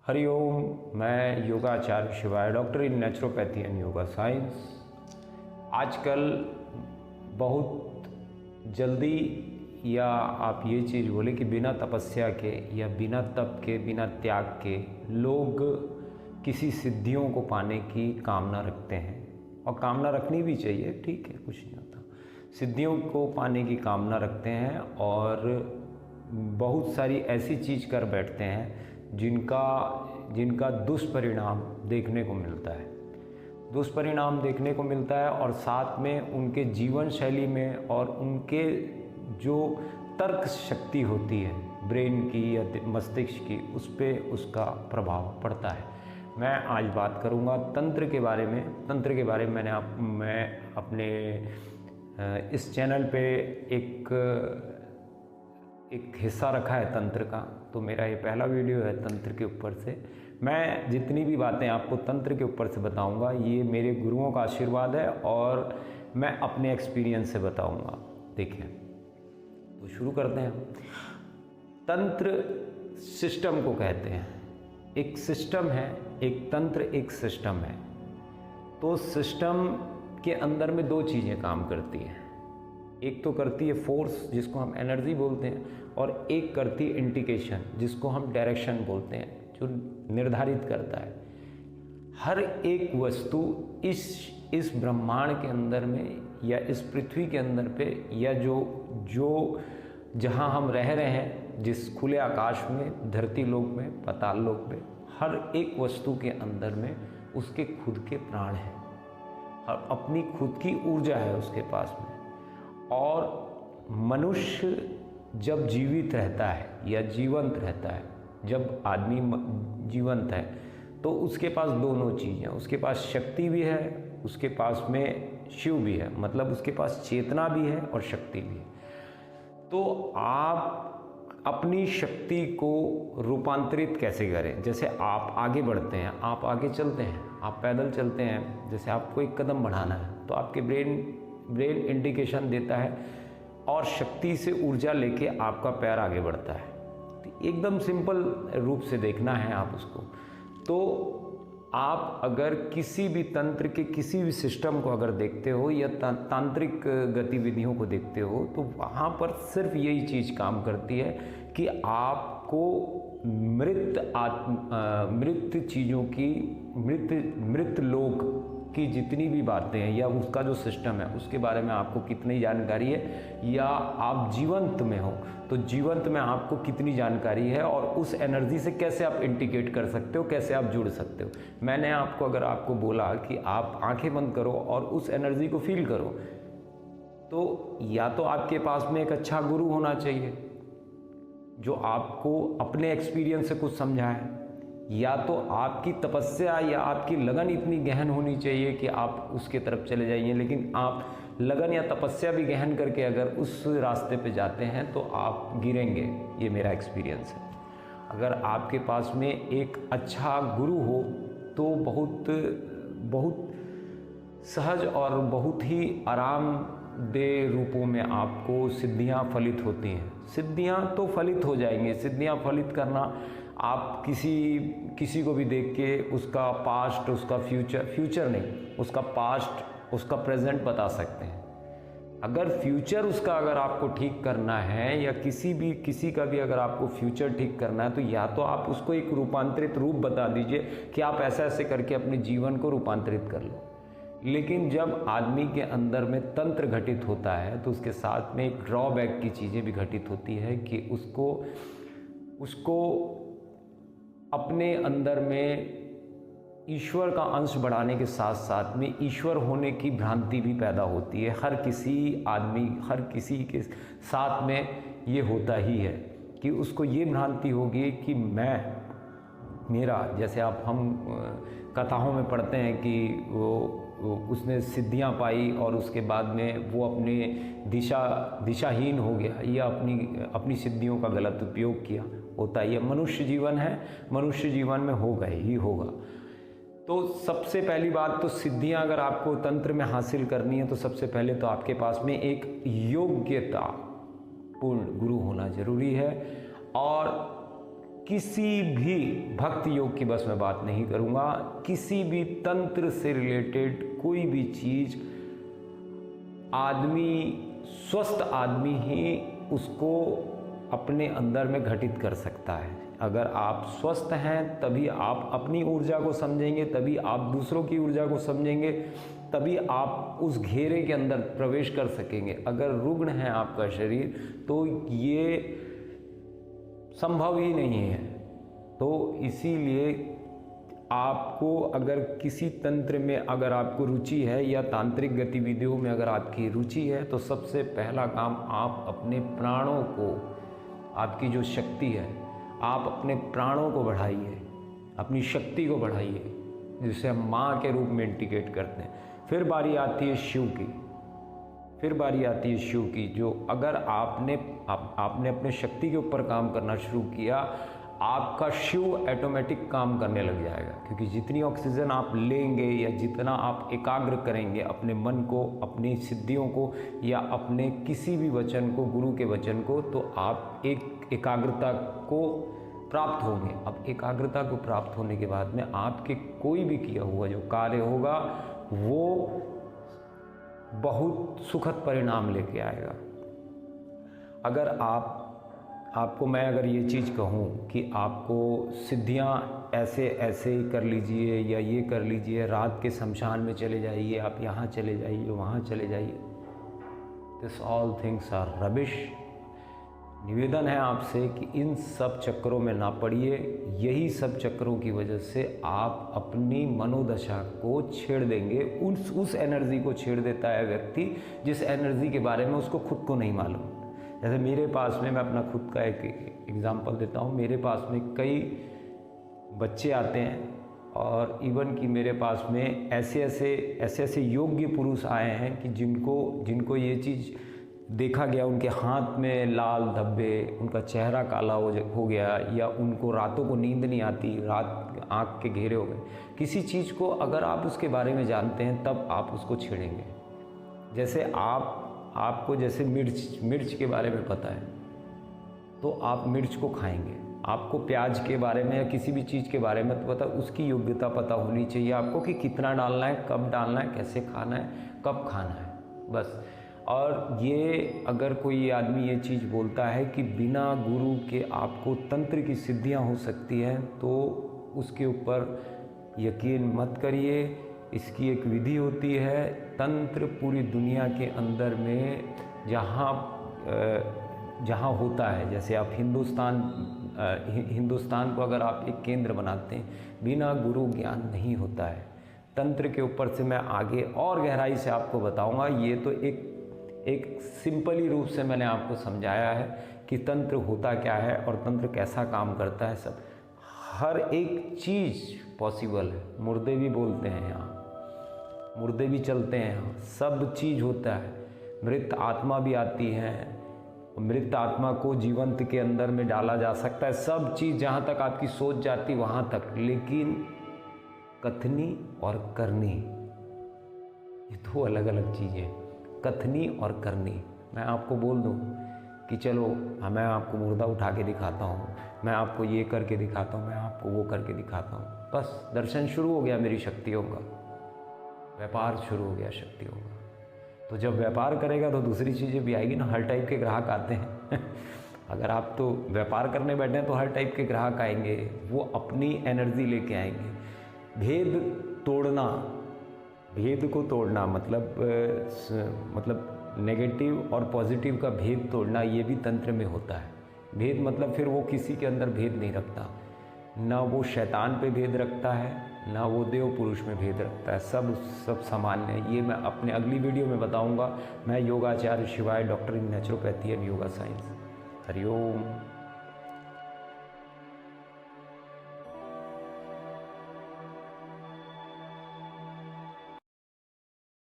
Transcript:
हरिओम। मैं योगाचार्य शिवाय, doctor in naturopathy and yoga science. आजकल बहुत जल्दी, या आप ये चीज़ बोले कि बिना तपस्या के या बिना तप के, बिना त्याग के लोग किसी सिद्धियों को पाने की कामना रखते हैं। और कामना रखनी भी चाहिए, ठीक है, कुछ नहीं होता। सिद्धियों को पाने की कामना रखते हैं और बहुत सारी ऐसी चीज़ कर बैठते हैं जिनका दुष्परिणाम देखने को मिलता है। दुष्परिणाम देखने को मिलता है और साथ में उनके जीवन शैली में और उनके जो तर्क शक्ति होती है ब्रेन की या मस्तिष्क की, उस पर उसका प्रभाव पड़ता है। मैं आज बात करूंगा तंत्र के बारे में। तंत्र के बारे में मैं अपने इस चैनल पे एक हिस्सा रखा है तंत्र का, तो मेरा ये पहला वीडियो है तंत्र के ऊपर से। मैं जितनी भी बातें आपको तंत्र के ऊपर से बताऊंगा, ये मेरे गुरुओं का आशीर्वाद है और मैं अपने एक्सपीरियंस से बताऊंगा। देखिए, तो शुरू करते हैं। तंत्र सिस्टम को कहते हैं। एक सिस्टम है, एक तंत्र एक सिस्टम है। तो सिस्टम के अंदर में दो चीज़ें काम करती हैं। एक तो करती है फोर्स, जिसको हम एनर्जी बोलते हैं, और एक करती है इंडिकेशन, जिसको हम डायरेक्शन बोलते हैं, जो निर्धारित करता है। हर एक वस्तु इस ब्रह्मांड के अंदर में या इस पृथ्वी के अंदर पे या जो जहाँ हम रह रहे हैं, जिस खुले आकाश में, धरती लोक में, पाताल लोक में, हर एक वस्तु के अंदर में उसके खुद के प्राण हैं, और अपनी खुद की ऊर्जा है उसके पास में। और मनुष्य जब जीवित रहता है या जीवंत रहता है, जब आदमी जीवंत है, तो उसके पास दोनों चीज़ें, उसके पास शक्ति भी है, उसके पास में शिव भी है, मतलब उसके पास चेतना भी है और शक्ति भी है। तो आप अपनी शक्ति को रूपांतरित कैसे करें? जैसे आप आगे बढ़ते हैं, आप आगे चलते हैं, आप पैदल चलते हैं, जैसे आपको एक कदम बढ़ाना है तो आपके ब्रेन इंडिकेशन देता है और शक्ति से ऊर्जा लेके आपका पैर आगे बढ़ता है। तो एकदम सिंपल रूप से देखना है आप उसको। तो आप अगर किसी भी तंत्र के किसी भी सिस्टम को अगर देखते हो या तांत्रिक गतिविधियों को देखते हो, तो वहाँ पर सिर्फ यही चीज़ काम करती है कि आपको मृत चीज़ों की, मृत लोक की जितनी भी बातें हैं या उसका जो सिस्टम है उसके बारे में आपको कितनी जानकारी है, या आप जीवंत में हो तो जीवंत में आपको कितनी जानकारी है, और उस एनर्जी से कैसे आप इंडिकेट कर सकते हो, कैसे आप जुड़ सकते हो। मैंने अगर आपको बोला कि आप आंखें बंद करो और उस एनर्जी को फील करो, तो या तो आपके पास में एक अच्छा गुरु होना चाहिए जो आपको अपने एक्सपीरियंस से कुछ समझाए, या तो आपकी तपस्या या आपकी लगन इतनी गहन होनी चाहिए कि आप उसके तरफ चले जाइए। लेकिन आप लगन या तपस्या भी गहन करके अगर उस रास्ते पे जाते हैं तो आप गिरेंगे, ये मेरा एक्सपीरियंस है। अगर आपके पास में एक अच्छा गुरु हो तो बहुत सहज और बहुत ही आरामदेह रूपों में आपको सिद्धियां फलित होती हैं। सिद्धियां तो फलित हो जाएंगी। सिद्धियां फलित करना, आप किसी को भी देख के उसका पास्ट, उसका फ्यूचर नहीं, उसका पास्ट, उसका प्रेजेंट बता सकते हैं। अगर फ्यूचर उसका अगर आपको ठीक करना है या किसी का भी अगर आपको फ्यूचर ठीक करना है, तो या तो आप उसको एक रूपांतरित रूप बता दीजिए कि आप ऐसे ऐसे करके अपने जीवन को रूपांतरित कर लो। लेकिन जब आदमी के अंदर में तंत्र घटित होता है तो उसके साथ में एक ड्रॉबैक की चीज़ें भी घटित होती है कि उसको अपने अंदर में ईश्वर का अंश बढ़ाने के साथ साथ में ईश्वर होने की भ्रांति भी पैदा होती है। हर किसी के साथ में ये होता ही है कि उसको ये भ्रांति होगी कि मेरा, जैसे हम कथाओं में पढ़ते हैं कि उसने सिद्धियां पाई और उसके बाद में वो अपने दिशाहीन हो गया या अपनी सिद्धियों का गलत उपयोग किया। होता है, ये मनुष्य जीवन है, मनुष्य जीवन में होगा ही होगा। तो सबसे पहली बात तो सिद्धियां अगर आपको तंत्र में हासिल करनी है तो सबसे पहले तो आपके पास में एक योग्यता पूर्ण गुरु होना जरूरी है। और किसी भी भक्त योग की बस मैं बात नहीं करूँगा, किसी भी तंत्र से रिलेटेड कोई भी चीज़ आदमी, स्वस्थ आदमी ही उसको अपने अंदर में घटित कर सकता है। अगर आप स्वस्थ हैं तभी आप अपनी ऊर्जा को समझेंगे, तभी आप दूसरों की ऊर्जा को समझेंगे, तभी आप उस घेरे के अंदर प्रवेश कर सकेंगे। अगर रुग्ण है आपका शरीर तो ये संभव ही नहीं है। तो इसीलिए आपको अगर किसी तंत्र में अगर आपको रुचि है या तांत्रिक गतिविधियों में अगर आपकी रुचि है तो सबसे पहला काम आप अपने प्राणों को, आपकी जो शक्ति है, आप अपने प्राणों को बढ़ाइए, अपनी शक्ति को बढ़ाइए, जिसे हम माँ के रूप में इंडिकेट करते हैं। फिर बारी आती है शिव की, फिर बारी आती है शिव की, जो अगर आपने अपने शक्ति के ऊपर काम करना शुरू किया, आपका शिव ऑटोमेटिक काम करने लग जाएगा। क्योंकि जितनी ऑक्सीजन आप लेंगे या जितना आप एकाग्र करेंगे अपने मन को, अपनी सिद्धियों को या अपने किसी भी वचन को, गुरु के वचन को, तो आप एक एकाग्रता को प्राप्त होंगे। अब एकाग्रता को प्राप्त होने के बाद में आपके कोई भी किया हुआ जो कार्य होगा वो बहुत सुखद परिणाम लेके आएगा। अगर आपको मैं अगर ये चीज़ कहूँ कि आपको सिद्धियाँ ऐसे ऐसे कर लीजिए या ये कर लीजिए, रात के शमशान में चले जाइए, आप यहाँ चले जाइए, वहाँ चले जाइए, this all things are rubbish. निवेदन है आपसे कि इन सब चक्करों में ना पड़िए। यही सब चक्करों की वजह से आप अपनी मनोदशा को छेड़ देंगे। उस एनर्जी को छेड़ देता है व्यक्ति जिस एनर्जी के बारे में उसको खुद को नहीं मालूम। जैसे मेरे पास में, मैं अपना खुद का एक एग्जांपल देता हूँ, मेरे पास में कई बच्चे आते हैं और इवन कि मेरे पास में ऐसे योग्य पुरुष आए हैं कि जिनको ये चीज़ देखा गया, उनके हाथ में लाल धब्बे, उनका चेहरा काला हो गया, या उनको रातों को नींद नहीं आती, रात आँख के घेरे हो गए। किसी चीज़ को अगर आप उसके बारे में जानते हैं तब आप उसको छेड़ेंगे। जैसे आपको जैसे मिर्च के बारे में पता है तो आप मिर्च को खाएंगे। आपको प्याज के बारे में या किसी भी चीज़ के बारे में तो पता, उसकी योग्यता पता होनी चाहिए आपको कि कितना डालना है, कब डालना है, कैसे खाना है, कब खाना है, बस। और ये अगर कोई आदमी ये चीज़ बोलता है कि बिना गुरु के आपको तंत्र की सिद्धियां हो सकती हैं, तो उसके ऊपर यकीन मत करिए। इसकी एक विधि होती है। तंत्र पूरी दुनिया के अंदर में जहाँ होता है, जैसे आप हिंदुस्तान को अगर आप एक केंद्र बनाते हैं, बिना गुरु ज्ञान नहीं होता है। तंत्र के ऊपर से मैं आगे और गहराई से आपको बताऊंगा। ये तो एक सिंपली रूप से मैंने आपको समझाया है कि तंत्र होता क्या है और तंत्र कैसा काम करता है। सब हर एक चीज़ पॉसिबल है। मुर्दे भी बोलते हैं यहाँ, मुर्दे भी चलते हैं यहाँ, सब चीज़ होता है। मृत आत्मा भी आती है, मृत आत्मा को जीवंत के अंदर में डाला जा सकता है। सब चीज़ जहाँ तक आपकी सोच जाती वहाँ तक। लेकिन कथनी और करनी ये दो अलग अलग चीज़ें। कथनी और करनी, मैं आपको बोल दूं कि चलो मैं आपको मुर्दा उठा के दिखाता हूँ, मैं आपको ये करके दिखाता हूँ, मैं आपको वो करके दिखाता हूँ, बस दर्शन शुरू हो गया मेरी शक्तियों का, व्यापार शुरू हो गया शक्तियों का। तो जब व्यापार करेगा तो दूसरी चीज़ें भी आएगी ना। हर टाइप के ग्राहक आते हैं अगर आप तो व्यापार करने बैठे हैं तो हर टाइप के ग्राहक आएंगे, वो अपनी एनर्जी लेके आएंगे। भेद को तोड़ना मतलब नेगेटिव और पॉजिटिव का भेद तोड़ना, ये भी तंत्र में होता है। भेद मतलब फिर वो किसी के अंदर भेद नहीं रखता, ना वो शैतान पे भेद रखता है, ना वो देव पुरुष में भेद रखता है। सब सामान्य है। ये मैं अपने अगली वीडियो में बताऊंगा। मैं योगाचार्य शिवाय, doctor in naturopathy and yoga science. Hariom.